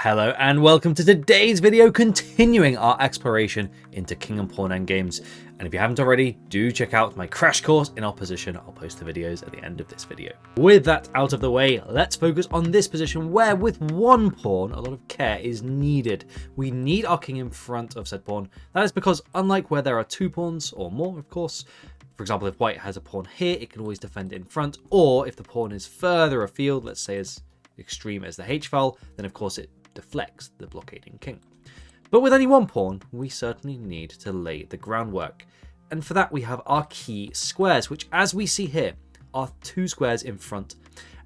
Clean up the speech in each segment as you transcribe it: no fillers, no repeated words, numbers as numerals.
Hello and welcome to today's video, continuing our exploration into king and pawn endgames. And if you haven't already, do check out my crash course in opposition. I'll post the videos at the end of this video. With that out of the way, let's focus on this position where with one pawn, a lot of care is needed. We need our king in front of said pawn. That is because unlike where there are two pawns or more, of course, for example, if white has a pawn here, it can always defend in front, or if the pawn is further afield, let's say as extreme as the h-file, then of course it deflects the blockading king. But with only one pawn, we certainly need to lay the groundwork. And for that we have our key squares, which as we see here, are two squares in front.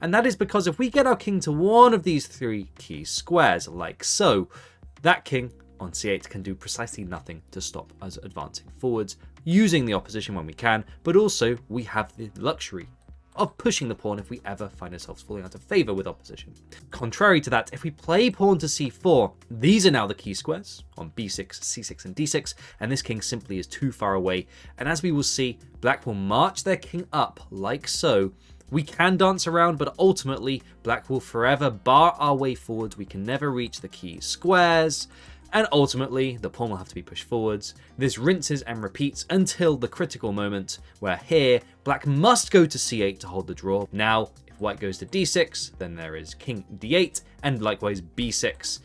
And that is because if we get our king to one of these three key squares, like so, that king on c8 can do precisely nothing to stop us advancing forwards, using the opposition when we can, but also we have the luxury of pushing the pawn if we ever find ourselves falling out of favor with opposition. Contrary to that, if we play pawn to c4, these are now the key squares on b6, c6 and d6, and this king simply is too far away. And as we will see, black will march their king up like so. We can dance around, but ultimately black will forever bar our way forwards. We can never reach the key squares. And ultimately, the pawn will have to be pushed forwards. This rinses and repeats until the critical moment where here, black must go to c8 to hold the draw. Now, if white goes to d6, then there is king d8, and likewise b6,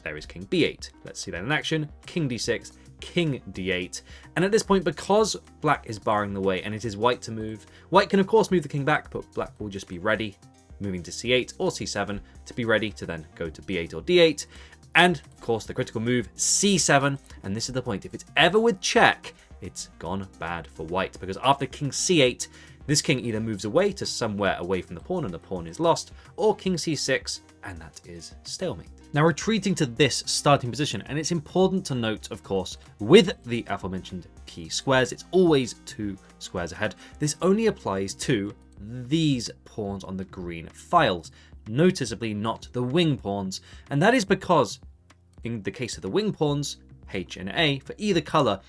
there is king b8. Let's see that in action. King d6, king d8. And at this point, because black is barring the way and it is white to move, white can of course move the king back, but black will just be ready, moving to c8 or c7 to be ready to then go to b8 or d8. And, of course, the critical move, c7, and this is the point. If it's ever with check, it's gone bad for white, because after king c8, this king either moves away to somewhere away from the pawn and the pawn is lost, or king c6, and that is stalemate. Now, retreating to this starting position, and it's important to note, of course, with the aforementioned key squares, it's always two squares ahead. This only applies to these pawns on the green files, noticeably not the wing pawns, and that is because in the case of the wing pawns, H and A, for either color,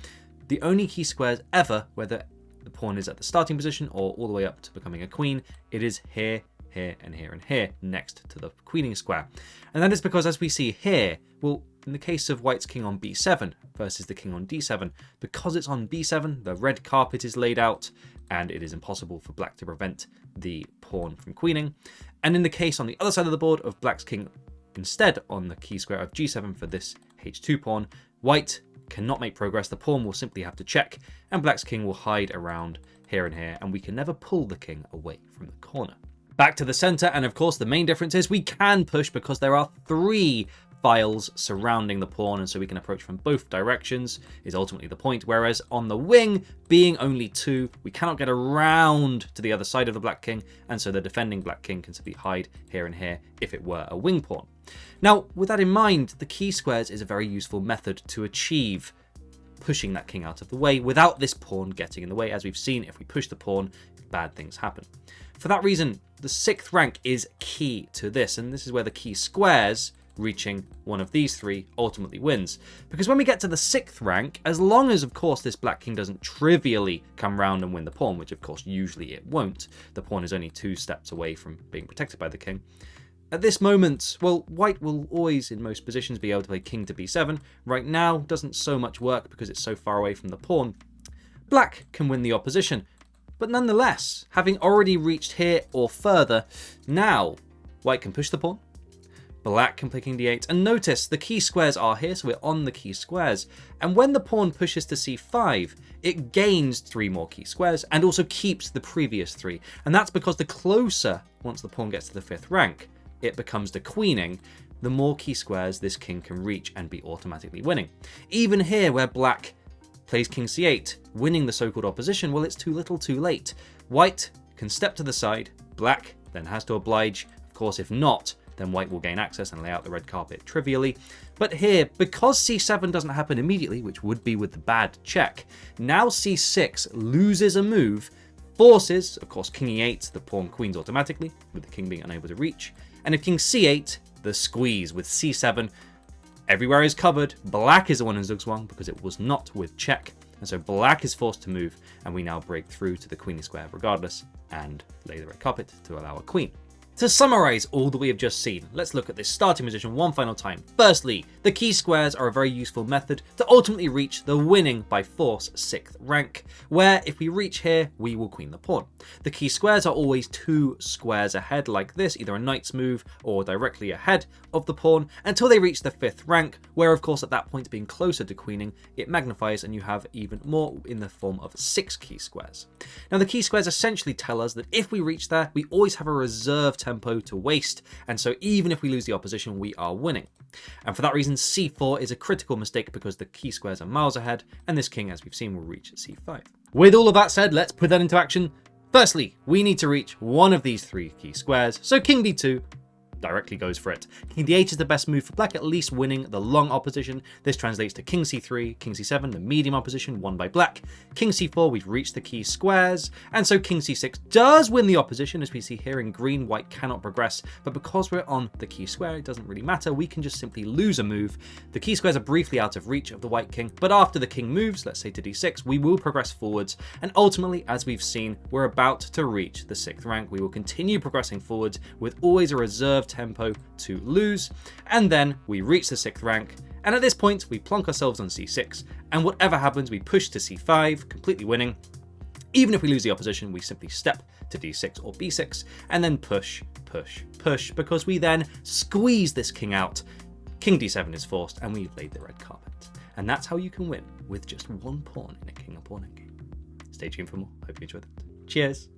the only key squares ever, whether the pawn is at the starting position or all the way up to becoming a queen, it is here, here, and here, and here, next to the queening square. And that is because, as we see here, well, in the case of white's king on b7 versus the king on d7, because it's on b7, the red carpet is laid out, and it is impossible for black to prevent the pawn from queening. And in the case on the other side of the board of black's king instead on the key square of g7 for this h2 pawn, white cannot make progress. The pawn will simply have to check, and black's king will hide around here and here, and we can never pull the king away from the corner. Back to the center, and of course the main difference is we can push because there are three files surrounding the pawn, and so we can approach from both directions is ultimately the point, whereas on the wing, being only two, we cannot get around to the other side of the black king, and so the defending black king can simply hide here and here if it were a wing pawn. Now, with that in mind, the key squares is a very useful method to achieve pushing that king out of the way without this pawn getting in the way. As we've seen, if we push the pawn, bad things happen. For that reason, the 6th rank is key to this, and this is where the key squares reaching one of these three ultimately wins. Because when we get to the 6th rank, as long as of course this black king doesn't trivially come round and win the pawn, which of course usually it won't, the pawn is only 2 steps away from being protected by the king. At this moment, well, white will always in most positions be able to play king to b7. Right now doesn't so much work because it's so far away from the pawn. Black can win the opposition, but nonetheless, having already reached here or further, now white can push the pawn, black can play king d8, and notice the key squares are here, so we're on the key squares. And when the pawn pushes to c5, it gains 3 more key squares and also keeps the previous 3. And that's because the closer, once the pawn gets to the 5th rank, it becomes the queening, the more key squares this king can reach and be automatically winning. Even here, where black plays king c8, winning the so-called opposition, well, it's too little too late. White can step to the side, black then has to oblige. Of course, if not, then white will gain access and lay out the red carpet trivially. But here, because c7 doesn't happen immediately, which would be with the bad check, now c6 loses a move, forces, of course, king e8, the pawn queens automatically, with the king being unable to reach. And if king c8, the squeeze with c7, everywhere is covered. Black is the one in Zugzwang because it was not with check. And so black is forced to move, and we now break through to the queenie square regardless and lay the red carpet to allow a queen. To summarise all that we have just seen, let's look at this starting position one final time. Firstly, the key squares are a very useful method to ultimately reach the winning by force 6th rank, where if we reach here, we will queen the pawn. The key squares are always 2 squares ahead like this, either a knight's move or directly ahead of the pawn, until they reach the 5th rank, where of course at that point being closer to queening, it magnifies and you have even more in the form of 6 key squares. Now the key squares essentially tell us that if we reach there, we always have a reserve tempo to waste, and so even if we lose the opposition, we are winning. And for that reason, c4 is a critical mistake because the key squares are miles ahead, and this king, as we've seen, will reach c5. With all of that said, let's put that into action. Firstly, we need to reach one of these 3 key squares, so king d2 directly goes for it. King d8 is the best move for black, at least winning the long opposition. This translates to king c3, king c7, the medium opposition won by black. King c4, we've reached the key squares, and so king c6 does win the opposition, as we see here in green. White cannot progress, but because we're on the key square, it doesn't really matter. We can just simply lose a move. The key squares are briefly out of reach of the white king, but after the king moves, let's say to d6, we will progress forwards, and ultimately, as we've seen, we're about to reach the 6th rank. We will continue progressing forwards with always a reserve tempo to lose, and then we reach the 6th rank, and at this point we plonk ourselves on c6, and whatever happens we push to c5, completely winning. Even if we lose the opposition, we simply step to d6 or b6 and then push, push, push, because we then squeeze this king out. King d7 is forced and we've laid the red carpet, and that's how you can win with just one pawn in a king and pawn endgame. Stay tuned for more. Hope you enjoyed it. Cheers.